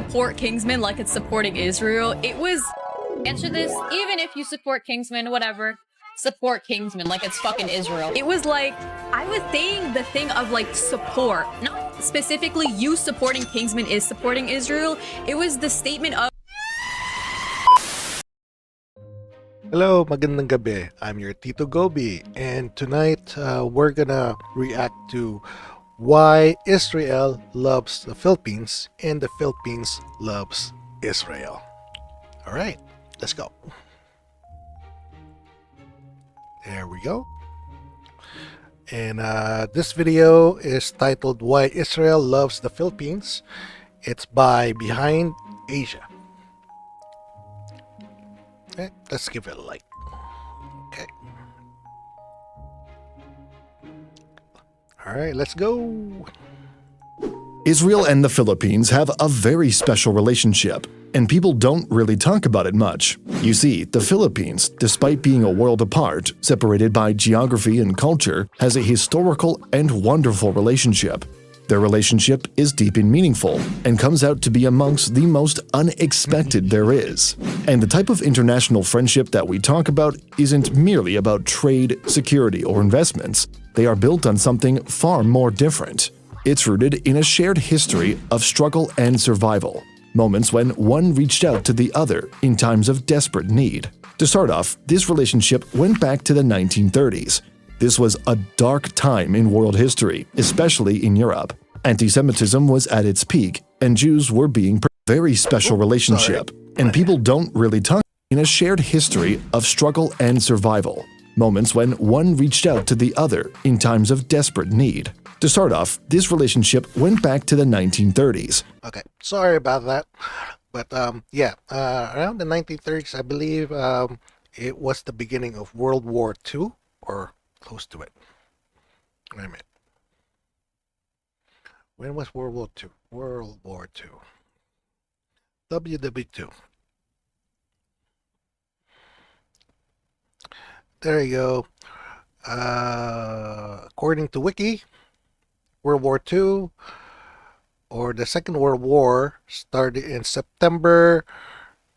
support Kingsman like it's supporting Israel, it was... Answer this, even if you support Kingsman, whatever, support Kingsman like it's fucking Israel. It was like, I was saying the thing of like support, not specifically you supporting Kingsman is supporting Israel. It was the statement of... Hello, magandang gabi. I'm your Tito Goby, and tonight we're gonna react to why Israel loves the Philippines and the Philippines loves Israel. Alright, let's go. There we go. And this video is titled Why Israel Loves the Philippines. It's by Behind Asia. Okay, let's give it a like. Okay. Alright, let's go. Israel and the Philippines have a very special relationship, and people don't really talk about it much. You see, the Philippines, despite being a world apart, separated by geography and culture, has a historical and wonderful relationship. Their relationship is deep and meaningful, and comes out to be amongst the most unexpected there is. And the type of international friendship that we talk about isn't merely about trade, security, or investments. They are built on something far more different. It's rooted in a shared history of struggle and survival, moments when one reached out to the other in times of desperate need. To start off, this relationship went back to the 1930s. This was a dark time in world history, especially in Europe. Anti-Semitism was at its peak, and Jews were being very special relationship, and people don't really talk in a shared history of struggle and survival, moments when one reached out to the other in times of desperate need. To start off, this relationship went back to the 1930s. Okay, sorry about that. But yeah, around the 1930s, I believe it was the beginning of World War II, or close to it. Wait a minute. When was World War II? World War II. WW2. There you go. According to Wiki, World War II, or the Second World War, started in September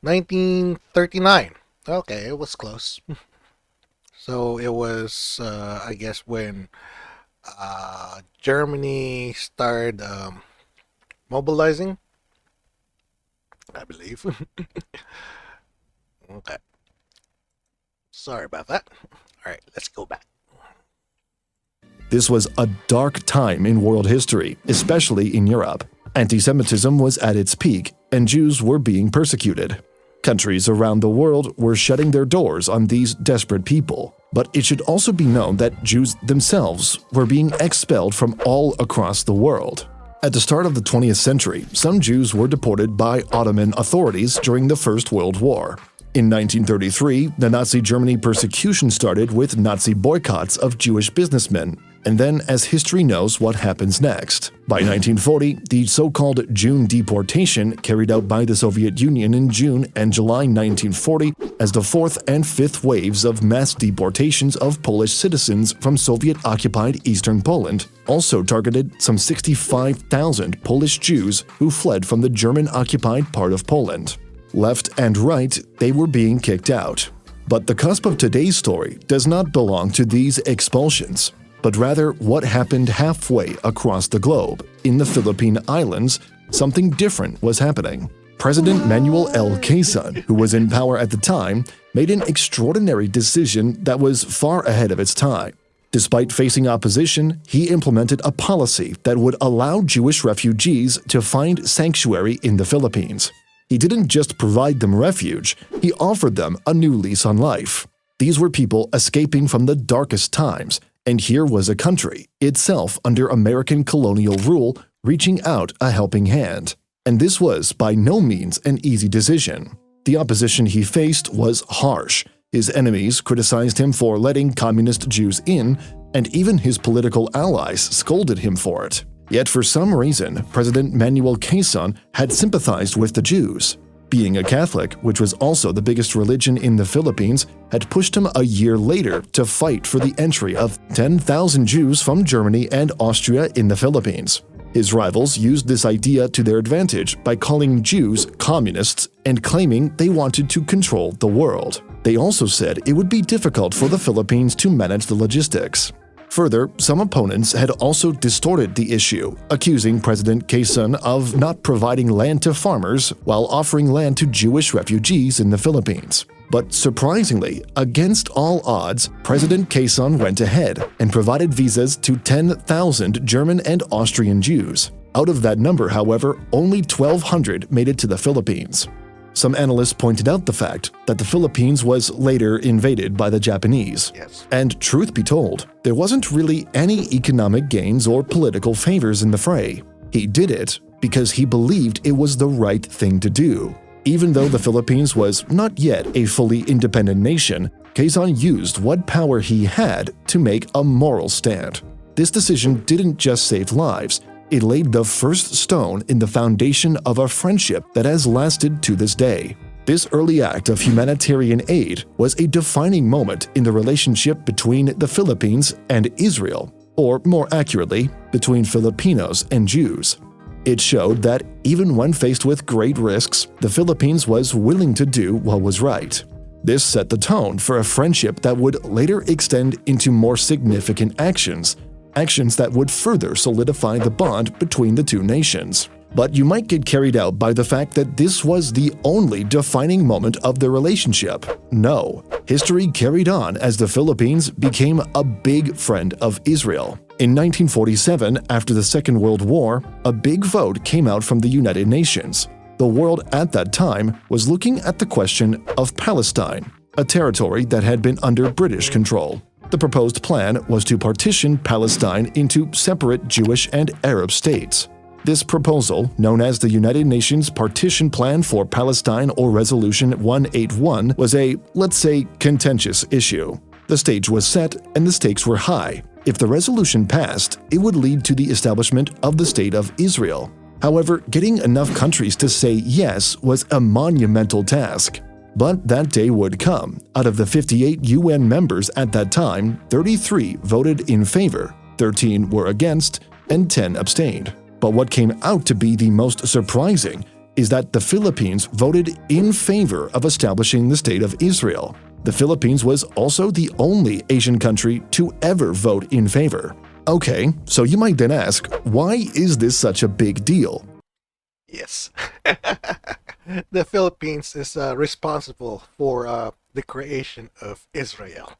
1939. Okay, it was close. So it was, I guess, when Germany started mobilizing, I believe. Okay. Sorry about that. All right, let's go back. This was a dark time in world history, especially in Europe. Anti-Semitism was at its peak, and Jews were being persecuted. Countries around the world were shutting their doors on these desperate people. But it should also be known that Jews themselves were being expelled from all across the world. At the start of the 20th century, some Jews were deported by Ottoman authorities during the First World War. In 1933, the Nazi Germany persecution started with Nazi boycotts of Jewish businessmen, and then as history knows what happens next. By 1940, the so-called June deportation carried out by the Soviet Union in June and July 1940 as the fourth and fifth waves of mass deportations of Polish citizens from Soviet-occupied Eastern Poland also targeted some 65,000 Polish Jews who fled from the German-occupied part of Poland. Left and right, they were being kicked out. But the cusp of today's story does not belong to these expulsions, but rather what happened halfway across the globe. In the Philippine Islands, something different was happening. President Manuel L. Quezon, who was in power at the time, made an extraordinary decision that was far ahead of its time. Despite facing opposition, he implemented a policy that would allow Jewish refugees to find sanctuary in the Philippines. He didn't just provide them refuge, he offered them a new lease on life. These were people escaping from the darkest times, and here was a country, itself under American colonial rule, reaching out a helping hand. And this was by no means an easy decision. The opposition he faced was harsh. His enemies criticized him for letting communist Jews in, and even his political allies scolded him for it. Yet for some reason, President Manuel Quezon had sympathized with the Jews. Being a Catholic, which was also the biggest religion in the Philippines, had pushed him a year later to fight for the entry of 10,000 Jews from Germany and Austria in the Philippines. His rivals used this idea to their advantage by calling Jews communists and claiming they wanted to control the world. They also said it would be difficult for the Philippines to manage the logistics. Further, some opponents had also distorted the issue, accusing President Quezon of not providing land to farmers while offering land to Jewish refugees in the Philippines. But surprisingly, against all odds, President Quezon went ahead and provided visas to 10,000 German and Austrian Jews. Out of that number, however, only 1,200 made it to the Philippines. Some analysts pointed out the fact that the Philippines was later invaded by the Japanese. Yes. And truth be told, there wasn't really any economic gains or political favors in the fray. He did it because he believed it was the right thing to do. Even though the Philippines was not yet a fully independent nation, Quezon used what power he had to make a moral stand. This decision didn't just save lives, it laid the first stone in the foundation of a friendship that has lasted to this day. This early act of humanitarian aid was a defining moment in the relationship between the Philippines and Israel, or more accurately, between Filipinos and Jews. It showed that even when faced with great risks, the Philippines was willing to do what was right. This set the tone for a friendship that would later extend into more significant actions that would further solidify the bond between the two nations. But you might get carried out by the fact that this was the only defining moment of the relationship. No, history carried on as the Philippines became a big friend of Israel. In 1947, after the Second World War, a big vote came out from the United Nations. The world at that time was looking at the question of Palestine, a territory that had been under British control. The proposed plan was to partition Palestine into separate Jewish and Arab states. This proposal, known as the United Nations Partition Plan for Palestine or Resolution 181, was a, let's say, contentious issue. The stage was set and the stakes were high. If the resolution passed, it would lead to the establishment of the State of Israel. However, getting enough countries to say yes was a monumental task. But that day would come. Out of the 58 UN members at that time, 33 voted in favor, 13 were against, and 10 abstained. But what came out to be the most surprising is that the Philippines voted in favor of establishing the State of Israel. The Philippines was also the only Asian country to ever vote in favor. Okay, so you might then ask, why is this such a big deal? Yes. The Philippines is responsible for the creation of Israel.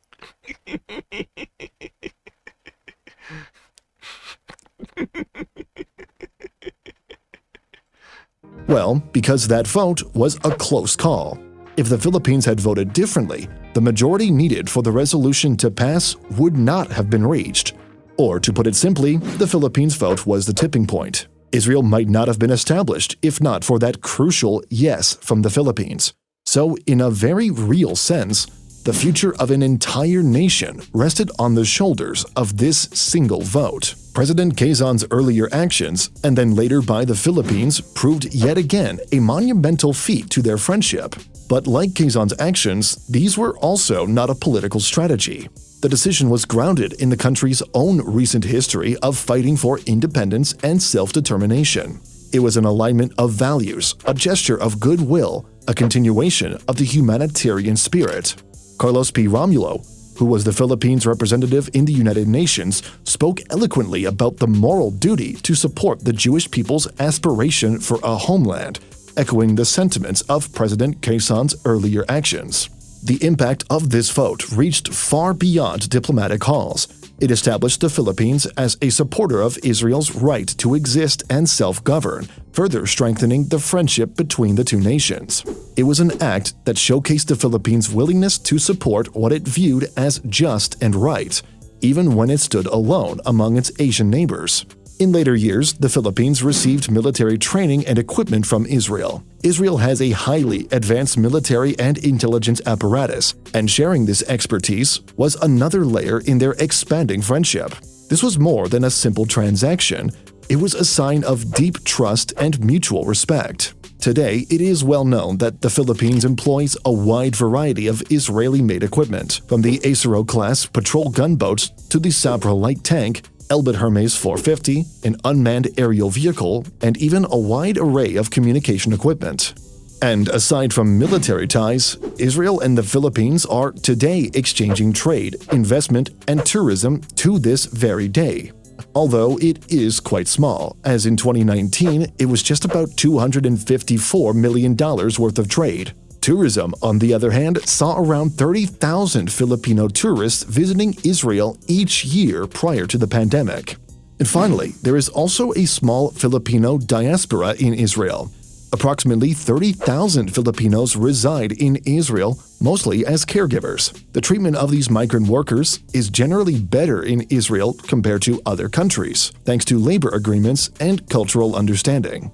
Well, because that vote was a close call. If the Philippines had voted differently, the majority needed for the resolution to pass would not have been reached. Or to put it simply, the Philippines' vote was the tipping point. Israel might not have been established if not for that crucial yes from the Philippines. So, in a very real sense, the future of an entire nation rested on the shoulders of this single vote. President Quezon's earlier actions, and then later by the Philippines, proved yet again a monumental feat to their friendship. But like Quezon's actions, these were also not a political strategy. The decision was grounded in the country's own recent history of fighting for independence and self-determination. It was an alignment of values, a gesture of goodwill, a continuation of the humanitarian spirit. Carlos P. Romulo, who was the Philippines representative in the United Nations, spoke eloquently about the moral duty to support the Jewish people's aspiration for a homeland, echoing the sentiments of President Quezon's earlier actions. The impact of this vote reached far beyond diplomatic halls. It established the Philippines as a supporter of Israel's right to exist and self-govern, further strengthening the friendship between the two nations. It was an act that showcased the Philippines' willingness to support what it viewed as just and right, even when it stood alone among its Asian neighbors. In later years, the Philippines received military training and equipment from Israel. Israel has a highly advanced military and intelligence apparatus, and sharing this expertise was another layer in their expanding friendship. This was more than a simple transaction. It was a sign of deep trust and mutual respect. Today, it is well known that the Philippines employs a wide variety of Israeli-made equipment, from the Acero-class patrol gunboats to the Sabra light tank, Elbit Hermes 450, an unmanned aerial vehicle, and even a wide array of communication equipment. And aside from military ties, Israel and the Philippines are today exchanging trade, investment, and tourism to this very day. Although it is quite small, as in 2019 it was just about $254 million worth of trade. Tourism, on the other hand, saw around 30,000 Filipino tourists visiting Israel each year prior to the pandemic. And finally, there is also a small Filipino diaspora in Israel. Approximately 30,000 Filipinos reside in Israel, mostly as caregivers. The treatment of these migrant workers is generally better in Israel compared to other countries, thanks to labor agreements and cultural understanding.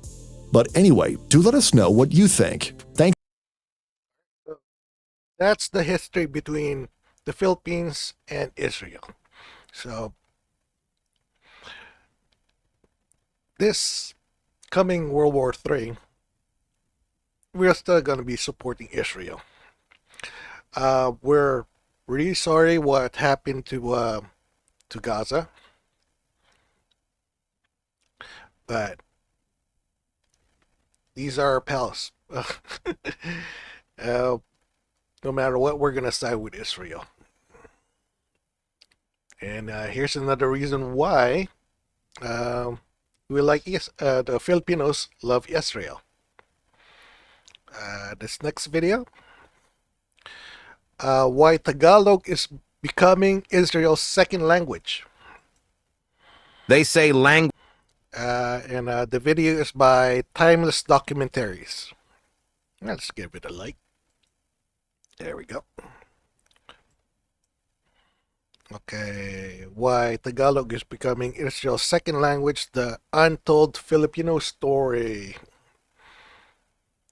But anyway, do let us know what you think. Thank That's the history between the Philippines and Israel. So, this coming World War III, we're still going to be supporting Israel. We're really sorry what happened to Gaza, but these are our pals. No matter what, we're going to side with Israel. And here's another reason why we like the Filipinos love Israel. This next video, why Tagalog is becoming Israel's second language. They say language. And the video is by Timeless Documentaries. Let's give it a like. There we go. Okay, why Tagalog is becoming Israel's second language, the untold Filipino story.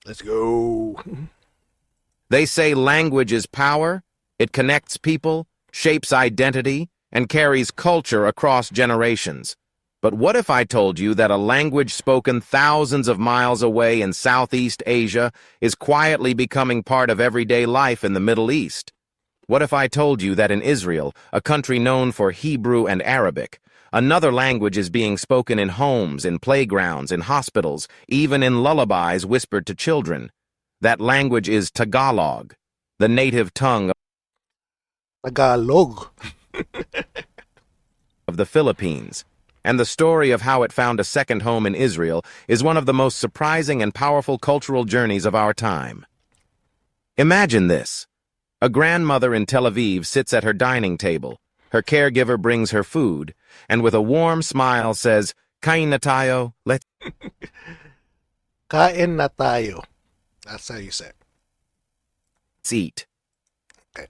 Let's go. They say language is power. It connects people, shapes identity, and carries culture across generations. But what if I told you that a language spoken thousands of miles away in Southeast Asia is quietly becoming part of everyday life in the Middle East? What if I told you that in Israel, a country known for Hebrew and Arabic, another language is being spoken in homes, in playgrounds, in hospitals, even in lullabies whispered to children? That language is Tagalog, the native tongue Tagalog. of the Philippines. And the story of how it found a second home in Israel is one of the most surprising and powerful cultural journeys of our time. Imagine this. A grandmother in Tel Aviv sits at her dining table. Her caregiver brings her food, and with a warm smile says, "Kain na tayo, let's Kain na tayo. That's how you say it. eat." Okay.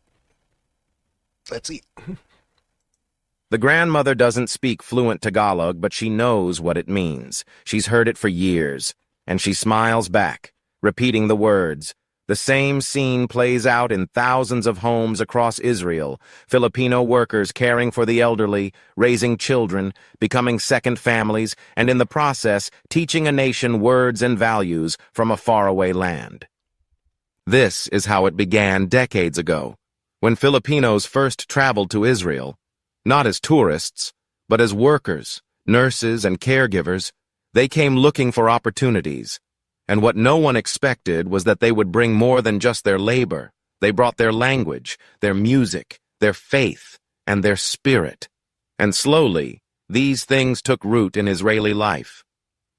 Let's eat. The grandmother doesn't speak fluent Tagalog, but she knows what it means. She's heard it for years, and she smiles back, repeating the words. The same scene plays out in thousands of homes across Israel, Filipino workers caring for the elderly, raising children, becoming second families, and in the process, teaching a nation words and values from a faraway land. This is how it began decades ago, when Filipinos first traveled to Israel. Not as tourists, but as workers, nurses, and caregivers. They came looking for opportunities. And what no one expected was that they would bring more than just their labor. They brought their language, their music, their faith, and their spirit. And slowly, these things took root in Israeli life.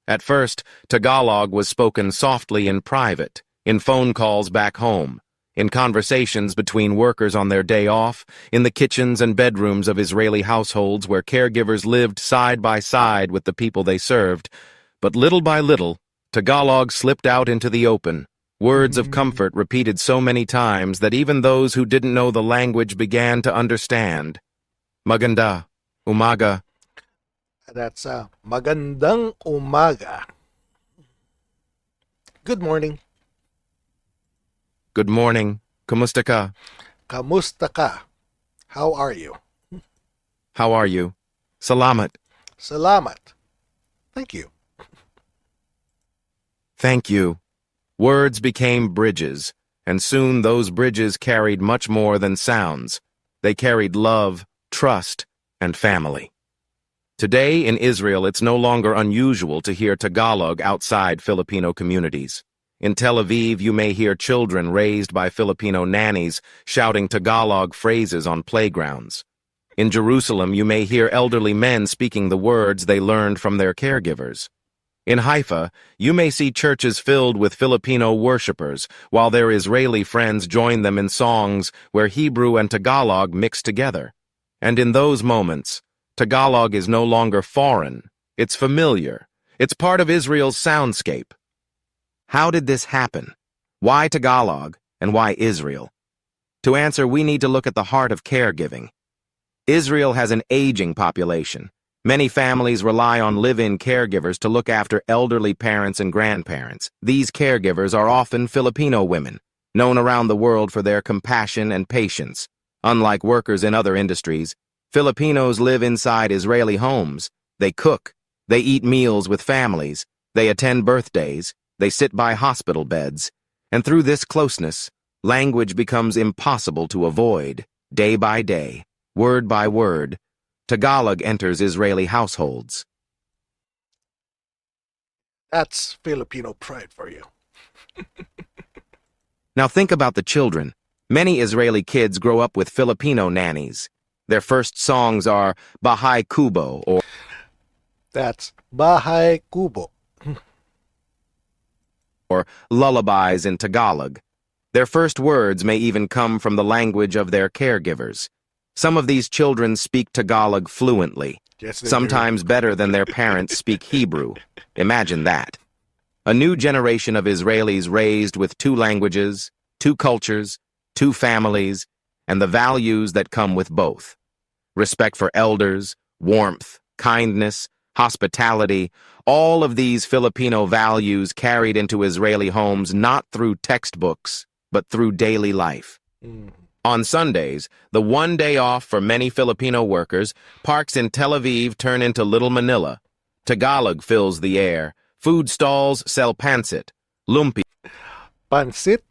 At first, Tagalog was spoken softly in private, in phone calls back home, in conversations between workers on their day off, in the kitchens and bedrooms of Israeli households where caregivers lived side by side with the people they served. But little by little, Tagalog slipped out into the open, words of comfort repeated so many times that even those who didn't know the language began to understand. Maganda, umaga. That's magandang umaga. Good morning. Good morning. Kumusta ka? Kamusta ka? How are you? How are you? Salamat. Salamat. Thank you. Thank you. Words became bridges, and soon those bridges carried much more than sounds. They carried love, trust, and family. Today in Israel, it's no longer unusual to hear Tagalog outside Filipino communities. In Tel Aviv, you may hear children raised by Filipino nannies shouting Tagalog phrases on playgrounds. In Jerusalem, you may hear elderly men speaking the words they learned from their caregivers. In Haifa, you may see churches filled with Filipino worshippers, while their Israeli friends join them in songs where Hebrew and Tagalog mix together. And in those moments, Tagalog is no longer foreign, it's familiar. It's part of Israel's soundscape. How did this happen? Why Tagalog, and why Israel? To answer, we need to look at the heart of caregiving. Israel has an aging population. Many families rely on live-in caregivers to look after elderly parents and grandparents. These caregivers are often Filipino women, known around the world for their compassion and patience. Unlike workers in other industries, Filipinos live inside Israeli homes. They cook, they eat meals with families, they attend birthdays, they sit by hospital beds. And through this closeness, language becomes impossible to avoid. Day by day, word by word, Tagalog enters Israeli households. That's Filipino pride for you. Now think about the children. Many Israeli kids grow up with Filipino nannies. Their first songs are Bahay Kubo That's Bahay Kubo. or lullabies in Tagalog. Their first words may even come from the language of their caregivers. Some of these children speak Tagalog fluently, Yes, they sometimes better than their parents speak Hebrew. Imagine that. A new generation of Israelis raised with two languages, two cultures, two families, and the values that come with both. Respect for elders, warmth, kindness, hospitality, all of these Filipino values carried into Israeli homes not through textbooks, but through daily life. On Sundays, the one day off for many Filipino workers, parks in Tel Aviv turn into Little Manila. Tagalog fills the air. Food stalls sell pancit, lumpia, Pansit,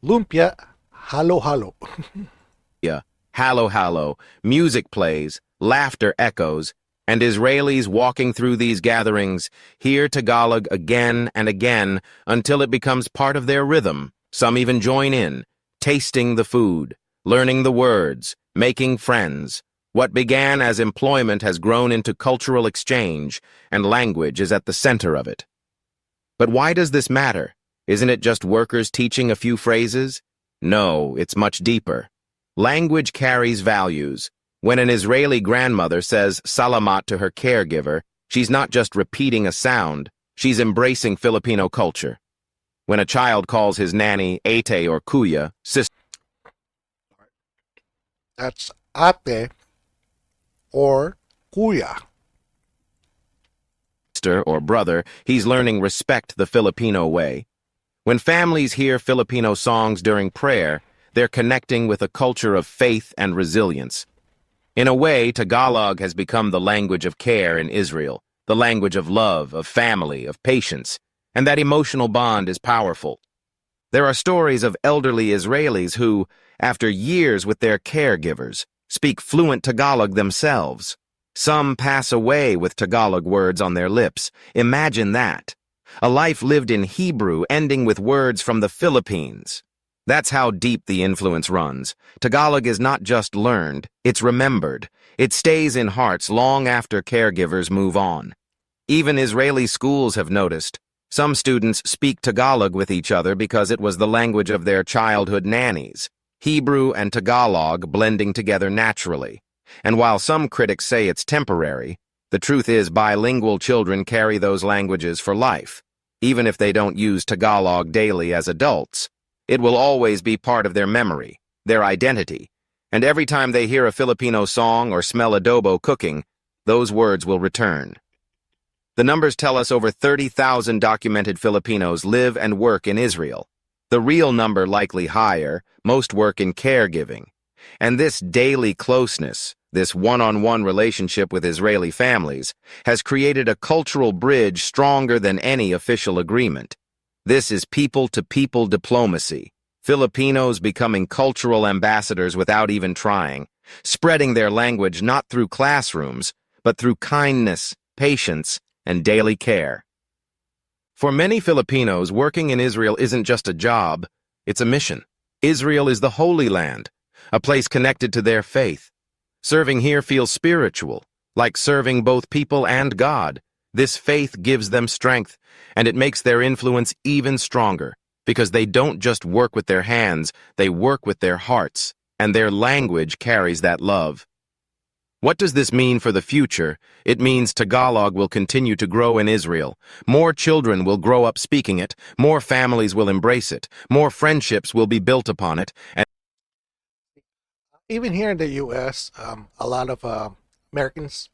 lumpia, halo-halo. halo-halo, music plays, laughter echoes, and Israelis walking through these gatherings hear Tagalog again and again until it becomes part of their rhythm. Some even join in, tasting the food, learning the words, making friends. What began as employment has grown into cultural exchange, and language is at the center of it. But why does this matter? Isn't it just workers teaching a few phrases? No, it's much deeper. Language carries values. When an Israeli grandmother says salamat to her caregiver, she's not just repeating a sound, she's embracing Filipino culture. When a child calls his nanny ate or kuya, sister That's ate or kuya. or brother, he's learning respect the Filipino way. When families hear Filipino songs during prayer, they're connecting with a culture of faith and resilience. In a way, Tagalog has become the language of care in Israel, the language of love, of family, of patience, and that emotional bond is powerful. There are stories of elderly Israelis who, after years with their caregivers, speak fluent Tagalog themselves. Some pass away with Tagalog words on their lips. Imagine that. A life lived in Hebrew ending with words from the Philippines. That's how deep the influence runs. Tagalog is not just learned, it's remembered. It stays in hearts long after caregivers move on. Even Israeli schools have noticed. Some students speak Tagalog with each other because it was the language of their childhood nannies. Hebrew and Tagalog blending together naturally. And while some critics say it's temporary, the truth is bilingual children carry those languages for life. Even if they don't use Tagalog daily as adults, it will always be part of their memory, their identity. And every time they hear a Filipino song or smell adobo cooking, those words will return. The numbers tell us over 30,000 documented Filipinos live and work in Israel. The real number likely higher, most work in caregiving. And this daily closeness, this one-on-one relationship with Israeli families, has created a cultural bridge stronger than any official agreement. This is people-to-people diplomacy, Filipinos becoming cultural ambassadors without even trying, spreading their language not through classrooms, but through kindness, patience, and daily care. For many Filipinos, working in Israel isn't just a job, it's a mission. Israel is the Holy Land, a place connected to their faith. Serving here feels spiritual, like serving both people and God. This faith gives them strength, and it makes their influence even stronger, because they don't just work with their hands, they work with their hearts, and their language carries that love. What does this mean for the future? It means Tagalog will continue to grow in Israel. More children will grow up speaking it, more families will embrace it, more friendships will be built upon it, and Even here in the US, a lot of Americans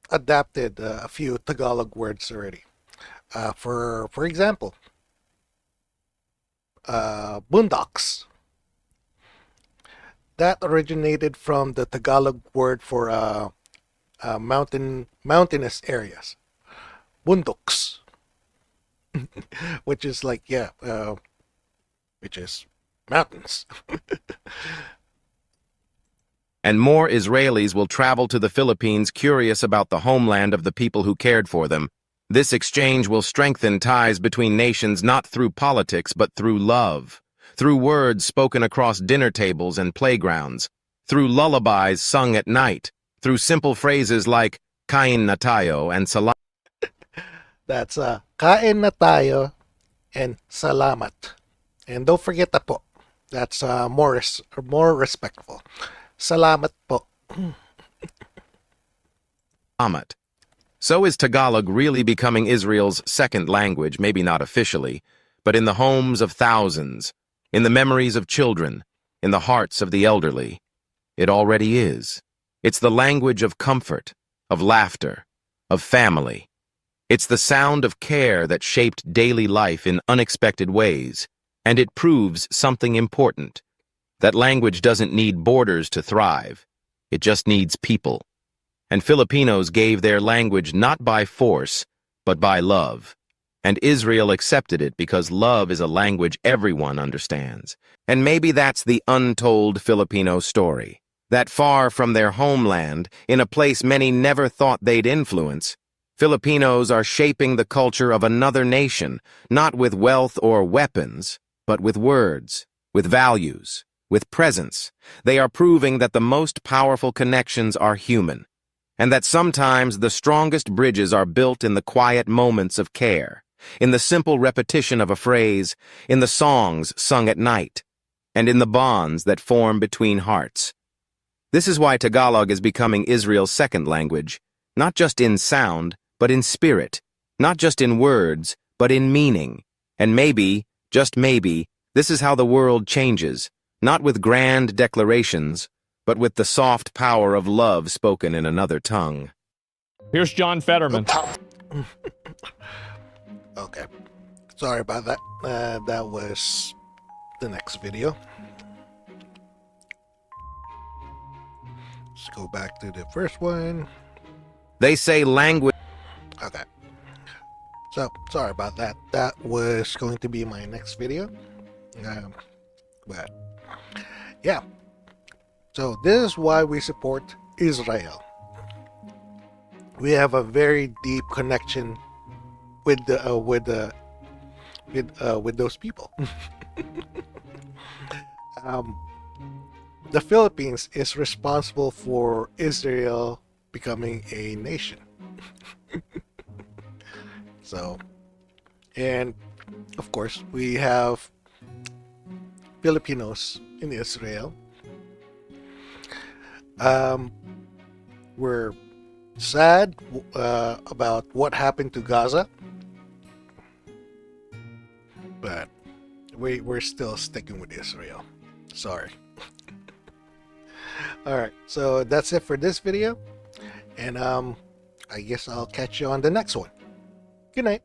adapted a few Tagalog words already. For example, boondocks. That originated from the Tagalog word for mountainous areas, bundoks, which is like which is mountains. and more Israelis will travel to the Philippines curious about the homeland of the people who cared for them. This exchange will strengthen ties between nations not through politics but through love, through words spoken across dinner tables and playgrounds, through lullabies sung at night, through simple phrases like kain na tayo and salamat. That's kain na tayo and salamat. And don't forget the po. That's more respectful. Salamat po. So is Tagalog really becoming Israel's second language, maybe not officially, but in the homes of thousands, in the memories of children, in the hearts of the elderly. It already is. It's the language of comfort, of laughter, of family. It's the sound of care that shaped daily life in unexpected ways, and it proves something important. That language doesn't need borders to thrive. It just needs people. And Filipinos gave their language not by force, but by love. And Israel accepted it because love is a language everyone understands. And maybe that's the untold Filipino story. That far from their homeland, in a place many never thought they'd influence, Filipinos are shaping the culture of another nation, not with wealth or weapons, but with words, with values, with presence. They are proving that the most powerful connections are human, and that sometimes the strongest bridges are built in the quiet moments of care, in the simple repetition of a phrase, in the songs sung at night, and in the bonds that form between hearts. This is why Tagalog is becoming Israel's second language, not just in sound, but in spirit, not just in words, but in meaning. And maybe, just maybe, this is how the world changes, not with grand declarations, but with the soft power of love spoken in another tongue. Here's John Fetterman. Okay, sorry about that. That was the next video. Let's go back to the first one. They say language. Okay, so sorry about that. That was going to be my next video. But yeah, so this is why we support Israel. We have a very deep connection with those people. The Philippines is responsible for Israel becoming a nation. So, and of course, we have Filipinos in Israel. We're sad about what happened to Gaza, but we're still sticking with Israel. Sorry. Alright, so that's it for this video, and I guess I'll catch you on the next one. Good night.